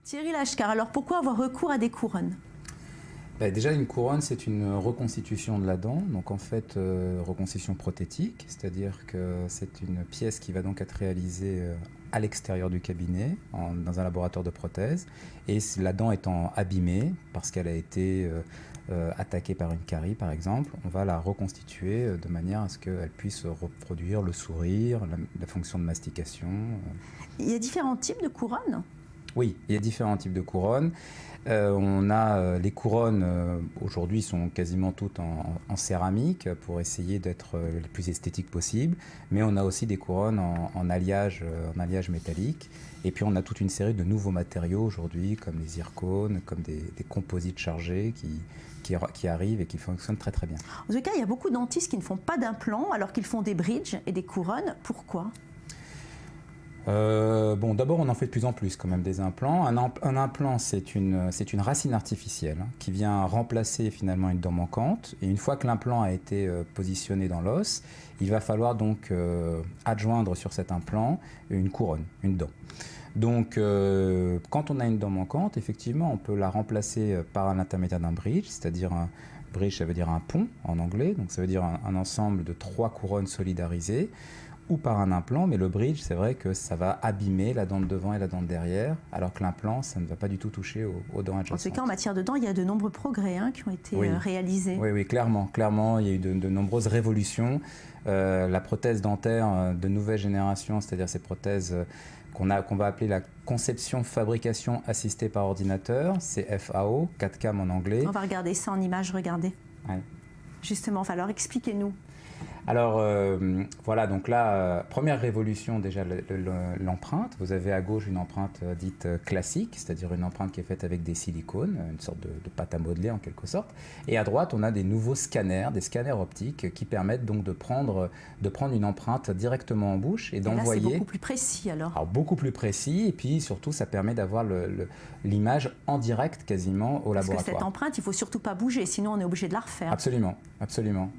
Thierry Lachkar, alors pourquoi avoir recours à des couronnes? Déjà, une couronne, c'est une reconstitution de la dent, donc en fait, reconstitution prothétique, c'est-à-dire que c'est une pièce qui va donc être réalisée à l'extérieur du cabinet, dans un laboratoire de prothèse, et la dent étant abîmée, parce qu'elle a été attaquée par une carie, par exemple, on va la reconstituer de manière à ce qu'elle puisse reproduire le sourire, la fonction de mastication. Il y a différents types de couronnes? Oui, il y a différents types de couronnes. On a les couronnes, aujourd'hui, sont quasiment toutes en céramique pour essayer d'être les plus esthétiques possible. Mais on a aussi des couronnes en alliage métallique. Et puis on a toute une série de nouveaux matériaux aujourd'hui, comme les zircones, comme des composites chargés qui arrivent et qui fonctionnent très très bien. En tout cas, il y a beaucoup de dentistes qui ne font pas d'implants alors qu'ils font des bridges et des couronnes. Pourquoi ? D'abord, on en fait de plus en plus quand même des implants. Un implant, c'est une racine artificielle qui vient remplacer finalement une dent manquante. Et une fois que l'implant a été positionné dans l'os, il va falloir donc adjoindre sur cet implant une couronne, une dent. Donc, quand on a une dent manquante, effectivement, on peut la remplacer par l'intermédiaire d'un bridge, c'est-à-dire un bridge, ça veut dire un pont en anglais, donc ça veut dire un ensemble de 3 couronnes solidarisées, ou par un implant, mais le bridge, c'est vrai que ça va abîmer la dent de devant et la dent de derrière, alors que l'implant, ça ne va pas du tout toucher aux dents adjacentes. En tout cas, en matière de dents, il y a de nombreux progrès qui ont été réalisés. Oui, clairement, il y a eu de nombreuses révolutions. La prothèse dentaire de nouvelle génération, c'est-à-dire ces prothèses qu'on va appeler la conception fabrication assistée par ordinateur, c'est FAO, 4CAM en anglais. On va regarder ça en image, regardez. Ouais. Justement, alors expliquez-nous. Alors voilà, donc là, première révolution déjà, l'empreinte. Vous avez à gauche une empreinte dite classique, c'est-à-dire une empreinte qui est faite avec des silicones, une sorte de pâte à modeler en quelque sorte. Et à droite, on a des nouveaux scanners, des scanners optiques qui permettent donc de prendre une empreinte directement en bouche et d'envoyer. Là, c'est beaucoup plus précis alors. Alors beaucoup plus précis, et puis surtout, ça permet d'avoir l'image en direct quasiment au laboratoire. Parce que cette empreinte, il ne faut surtout pas bouger, sinon on est obligé de la refaire. Absolument, absolument.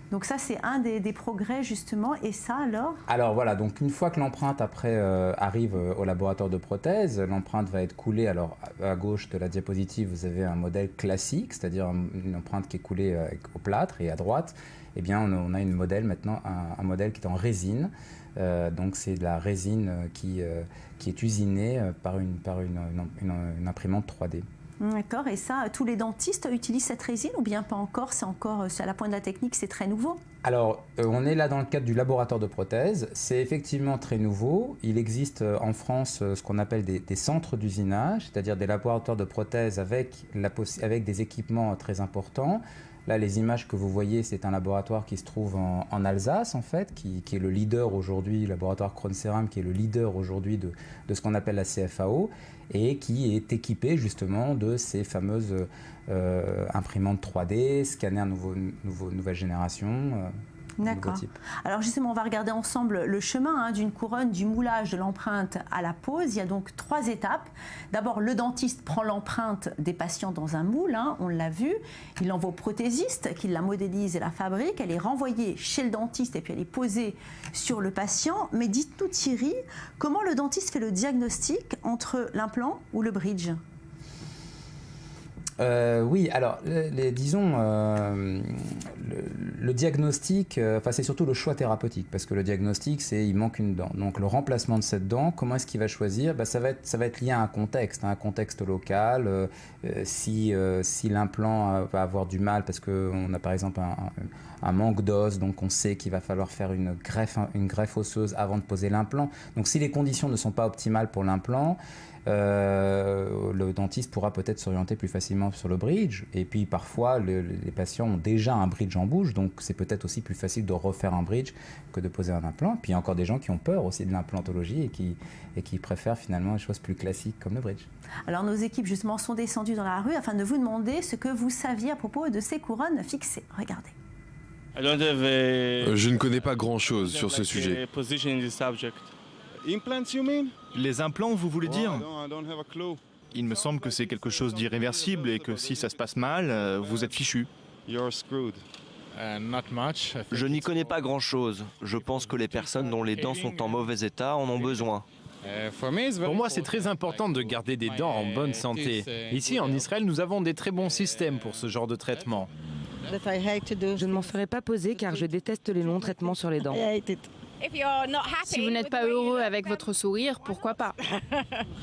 Donc ça, c'est un des progrès, justement. Et ça, alors? Alors voilà, donc une fois que l'empreinte après arrive au laboratoire de prothèse, l'empreinte va être coulée. Alors à gauche de la diapositive, vous avez un modèle classique, c'est-à-dire une empreinte qui est coulée au plâtre. Et à droite, eh bien, on a maintenant un modèle qui est en résine. Donc c'est de la résine qui est usinée par une imprimante 3D. D'accord, et ça, tous les dentistes utilisent cette résine ou bien pas encore? C'est à la pointe de la technique, c'est très nouveau? Alors, on est là dans le cadre du laboratoire de prothèse. C'est effectivement très nouveau. Il existe en France ce qu'on appelle des centres d'usinage, c'est-à-dire des laboratoires de prothèse avec des équipements très importants. Là, les images que vous voyez, c'est un laboratoire qui se trouve en Alsace, en fait, qui est le leader aujourd'hui, le laboratoire Krones-Ceram, qui est le leader aujourd'hui de ce qu'on appelle la CFAO, et qui est équipé justement de ces fameuses imprimantes 3D, scanners nouvelle génération. D'accord. Alors justement, on va regarder ensemble le chemin d'une couronne, du moulage de l'empreinte à la pose. Il y a donc 3 étapes. D'abord, le dentiste prend l'empreinte des patients dans un moule, on l'a vu. Il l'envoie au prothésiste qui la modélise et la fabrique. Elle est renvoyée chez le dentiste et puis elle est posée sur le patient. Mais dites-nous Thierry, comment le dentiste fait le diagnostic entre l'implant ou le bridge ? Oui, alors disons le diagnostic, c'est surtout le choix thérapeutique, parce que le diagnostic, c'est il manque une dent. Donc le remplacement de cette dent, comment est-ce qu'il va choisir? Ça va être lié à un contexte local. Si l'implant va avoir du mal, parce qu'on a par exemple un manque d'os, donc on sait qu'il va falloir faire une greffe osseuse avant de poser l'implant. Donc si les conditions ne sont pas optimales pour l'implant, le dentiste pourra peut-être s'orienter plus facilement sur le bridge. Et puis parfois, les patients ont déjà un bridge en bouche, donc c'est peut-être aussi plus facile de refaire un bridge que de poser un implant. Puis il y a encore des gens qui ont peur aussi de l'implantologie et qui préfèrent finalement les choses plus classiques comme le bridge. Alors nos équipes justement sont descendues dans la rue afin de vous demander ce que vous saviez à propos de ces couronnes fixées. Regardez. Je ne connais pas grand-chose sur ce sujet. Les implants, vous voulez dire? Il me semble que c'est quelque chose d'irréversible et que si ça se passe mal, vous êtes fichu. Je n'y connais pas grand-chose. Je pense que les personnes dont les dents sont en mauvais état en ont besoin. Pour moi, c'est très important de garder des dents en bonne santé. Ici, en Israël, nous avons des très bons systèmes pour ce genre de traitement. Je ne m'en ferai pas poser car je déteste les longs traitements sur les dents. Si vous n'êtes pas heureux avec votre sourire, pourquoi pas?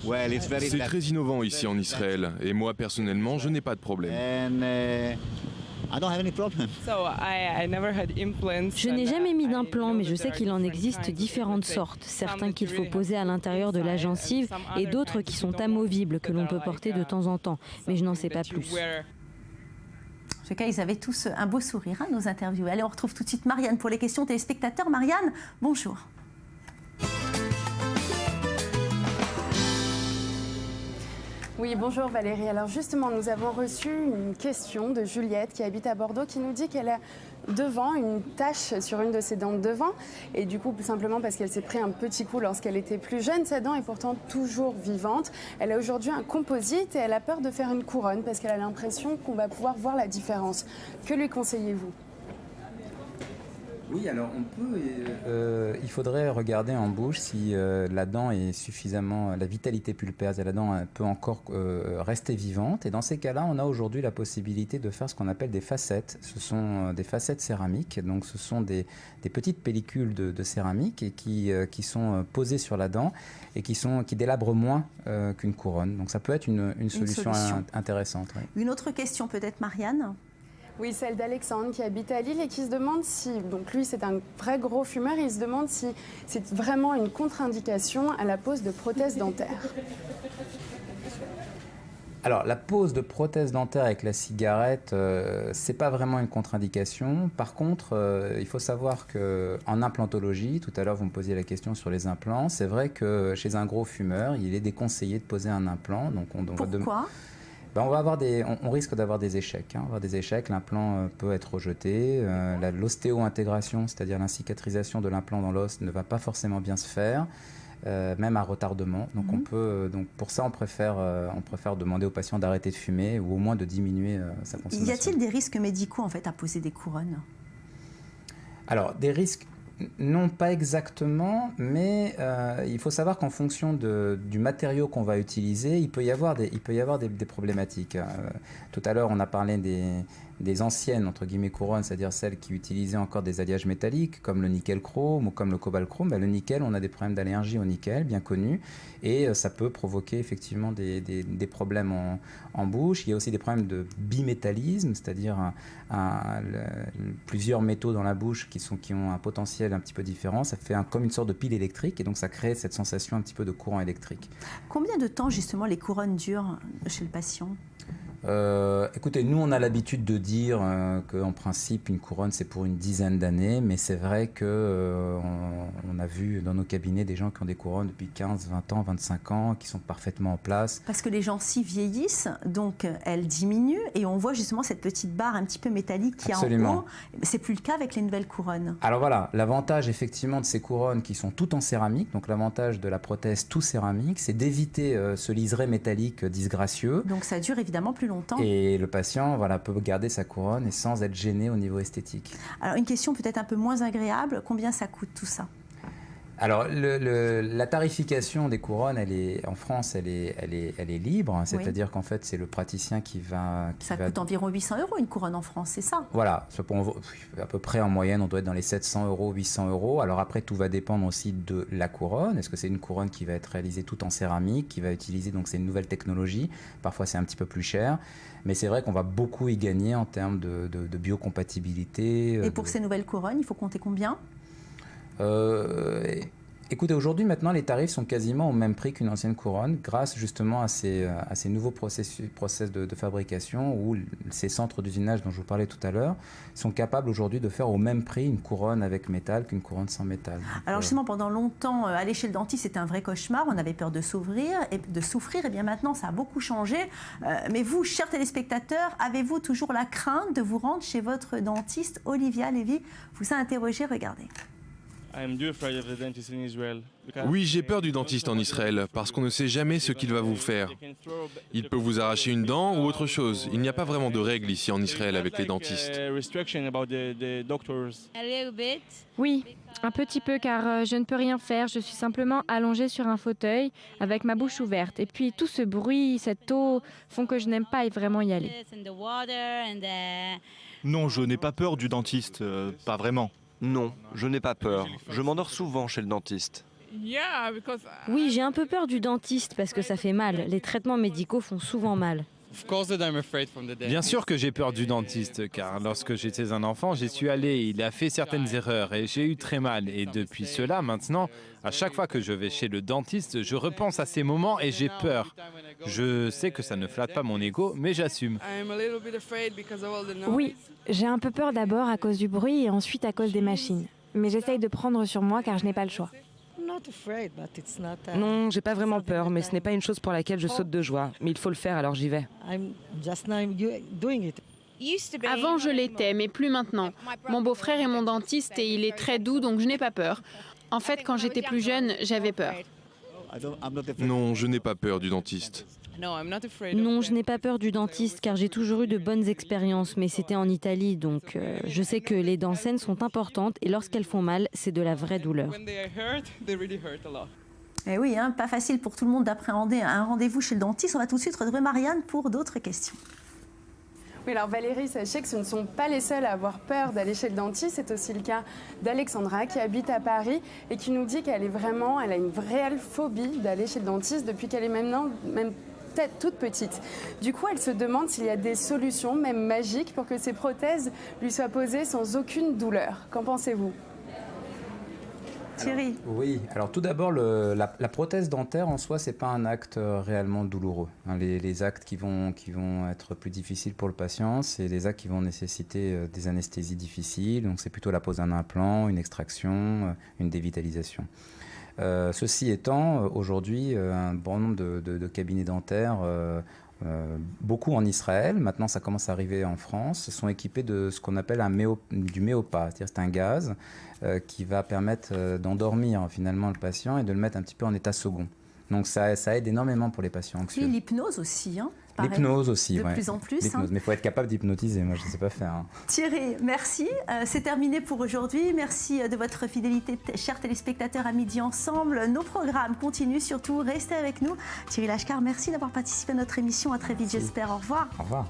C'est très innovant ici en Israël et moi personnellement je n'ai pas de problème. Je n'ai jamais mis d'implant, mais je sais qu'il en existe différentes sortes. Certains qu'il faut poser à l'intérieur de la gencive et d'autres qui sont amovibles, que l'on peut porter de temps en temps. Mais je n'en sais pas plus. En tout cas, ils avaient tous un beau sourire, hein, nos interviewés. Allez, on retrouve tout de suite Marianne pour les questions téléspectateurs. Marianne, bonjour. Oui, bonjour Valérie. Alors justement, nous avons reçu une question de Juliette qui habite à Bordeaux qui nous dit qu'elle a devant une tache sur une de ses dents de devant et du coup simplement parce qu'elle s'est pris un petit coup lorsqu'elle était plus jeune. Sa dent est pourtant toujours vivante. Elle a aujourd'hui un composite et elle a peur de faire une couronne parce qu'elle a l'impression qu'on va pouvoir voir la différence. Que lui conseillez-vous ? Oui, alors on peut. Il faudrait regarder en bouche si la dent est suffisamment, la vitalité pulpaire de la dent peut encore rester vivante. Et dans ces cas-là, on a aujourd'hui la possibilité de faire ce qu'on appelle des facettes. Ce sont des facettes céramiques. Donc, ce sont des petites pellicules de céramique et qui sont posées sur la dent et qui délabrent moins qu'une couronne. Donc, ça peut être une solution intéressante. Oui. Une autre question peut-être, Marianne ? Oui, celle d'Alexandre qui habite à Lille et qui se demande si, donc lui c'est un vrai gros fumeur, il se demande si c'est vraiment une contre-indication à la pose de prothèses dentaires. Alors, la pose de prothèses dentaires avec la cigarette, c'est pas vraiment une contre-indication. Par contre, il faut savoir qu'en implantologie, tout à l'heure vous me posiez la question sur les implants, c'est vrai que chez un gros fumeur, il est déconseillé de poser un implant. Donc pourquoi ? On risque d'avoir des échecs. L'implant peut être rejeté. L'ostéo-intégration, c'est-à-dire l'incicatrisation de l'implant dans l'os, ne va pas forcément bien se faire, même à retardement. Donc, pour ça, on préfère demander au patient d'arrêter de fumer ou au moins de diminuer sa consommation. Y a-t-il des risques médicaux en fait à poser des couronnes ? Alors, des risques. Non, pas exactement, mais il faut savoir qu'en fonction du matériau qu'on va utiliser, il peut y avoir des problématiques. Tout à l'heure, on a parlé des anciennes, entre guillemets, couronnes, c'est-à-dire celles qui utilisaient encore des alliages métalliques, comme le nickel chrome ou comme le cobalt chrome. Le nickel, on a des problèmes d'allergie au nickel, bien connus, et ça peut provoquer effectivement des problèmes en bouche. Il y a aussi des problèmes de bimétallisme, c'est-à-dire plusieurs métaux dans la bouche qui ont un potentiel un petit peu différent. Ça fait comme une sorte de pile électrique, et donc ça crée cette sensation un petit peu de courant électrique. Combien de temps justement les couronnes durent chez le patient ? Écoutez, nous on a l'habitude de dire qu'en principe une couronne c'est pour une dizaine d'années, mais c'est vrai que on a vu dans nos cabinets des gens qui ont des couronnes depuis 15, 20 ans, 25 ans, qui sont parfaitement en place. Parce que les gencives vieillissent, donc elles diminuent et on voit justement cette petite barre un petit peu métallique qui est en haut. C'est plus le cas avec les nouvelles couronnes. Alors voilà, l'avantage effectivement de ces couronnes qui sont toutes en céramique, donc l'avantage de la prothèse tout céramique, c'est d'éviter ce liseré métallique disgracieux. Donc ça dure évidemment plus longtemps. Et le patient peut garder sa couronne et sans être gêné au niveau esthétique. Alors une question peut-être un peu moins agréable, combien ça coûte tout ça ? Alors la tarification des couronnes, en France, elle est libre, c'est-à-dire qu'en fait c'est le praticien qui va... Ça coûte environ 800 € une couronne en France, c'est ça ? Voilà, à peu près en moyenne on doit être dans les 700 €, 800 €. Alors après tout va dépendre aussi de la couronne. Est-ce que c'est une couronne qui va être réalisée tout en céramique, qui va utiliser, donc c'est une nouvelle technologie, parfois c'est un petit peu plus cher. Mais c'est vrai qu'on va beaucoup y gagner en termes de biocompatibilité. Et pour ces nouvelles couronnes, il faut compter combien ? Écoutez, aujourd'hui, maintenant, les tarifs sont quasiment au même prix qu'une ancienne couronne, grâce justement à ces nouveaux process de fabrication où ces centres d'usinage dont je vous parlais tout à l'heure sont capables aujourd'hui de faire au même prix une couronne avec métal qu'une couronne sans métal. Donc, alors justement, pendant longtemps, aller chez le dentiste, c'était un vrai cauchemar. On avait peur de souffrir. Et bien maintenant, ça a beaucoup changé. Mais vous, chers téléspectateurs, avez-vous toujours la crainte de vous rendre chez votre dentiste ? Olivia Lévy vous a interrogé, regardez. Oui, j'ai peur du dentiste en Israël, parce qu'on ne sait jamais ce qu'il va vous faire. Il peut vous arracher une dent ou autre chose. Il n'y a pas vraiment de règles ici en Israël avec les dentistes. Oui, un petit peu car je ne peux rien faire. Je suis simplement allongée sur un fauteuil avec ma bouche ouverte. Et puis tout ce bruit, cette eau font que je n'aime pas vraiment y aller. Non, je n'ai pas peur du dentiste, pas vraiment. Non, je n'ai pas peur. Je m'endors souvent chez le dentiste. Oui, j'ai un peu peur du dentiste parce que ça fait mal. Les traitements médicaux font souvent mal. Bien sûr que j'ai peur du dentiste, car lorsque j'étais un enfant, j'y suis allé, il a fait certaines erreurs et j'ai eu très mal. Et depuis cela, maintenant, à chaque fois que je vais chez le dentiste, je repense à ces moments et j'ai peur. Je sais que ça ne flatte pas mon ego, mais j'assume. Oui, j'ai un peu peur d'abord à cause du bruit et ensuite à cause des machines. Mais j'essaye de prendre sur moi car je n'ai pas le choix. Non, j'ai pas vraiment peur, mais ce n'est pas une chose pour laquelle je saute de joie. Mais il faut le faire, alors j'y vais. Avant, je l'étais, mais plus maintenant. Mon beau-frère est mon dentiste et il est très doux, donc je n'ai pas peur. En fait, quand j'étais plus jeune, j'avais peur. Non, je n'ai pas peur du dentiste. Non, je n'ai pas peur du dentiste car j'ai toujours eu de bonnes expériences, mais c'était en Italie, donc je sais que les dents saines sont importantes et lorsqu'elles font mal, c'est de la vraie douleur. Et oui, hein, pas facile pour tout le monde d'appréhender un rendez-vous chez le dentiste. On va tout de suite retrouver Marianne pour d'autres questions. Oui, alors Valérie, sachez que ce ne sont pas les seuls à avoir peur d'aller chez le dentiste. C'est aussi le cas d'Alexandra qui habite à Paris et qui nous dit qu'elle a une réelle phobie d'aller chez le dentiste depuis qu'elle est même toute petite. Du coup, elle se demande s'il y a des solutions, même magiques, pour que ces prothèses lui soient posées sans aucune douleur. Qu'en pensez-vous ? Thierry. Oui, alors tout d'abord, la prothèse dentaire en soi, c'est pas un acte réellement douloureux. Hein, les actes qui vont être plus difficiles pour le patient, c'est les actes qui vont nécessiter des anesthésies difficiles. Donc c'est plutôt la pose d'un implant, une extraction, une dévitalisation. Ceci étant, aujourd'hui, un bon nombre de cabinets dentaires, beaucoup en Israël, maintenant ça commence à arriver en France, sont équipés de ce qu'on appelle du méopa, c'est-à-dire c'est un gaz qui va permettre d'endormir finalement le patient et de le mettre un petit peu en état second. Donc ça aide énormément pour les patients anxieux. Et l'hypnose aussi, hein. L'hypnose aussi, de plus en plus. L'hypnose, mais il faut être capable d'hypnotiser, moi je ne sais pas faire. Hein. Thierry, merci. C'est terminé pour aujourd'hui. Merci de votre fidélité, chers téléspectateurs, à Midi Ensemble. Nos programmes continuent, surtout restez avec nous. Thierry Lachkar, merci d'avoir participé à notre émission. À très vite, j'espère. Au revoir. Au revoir.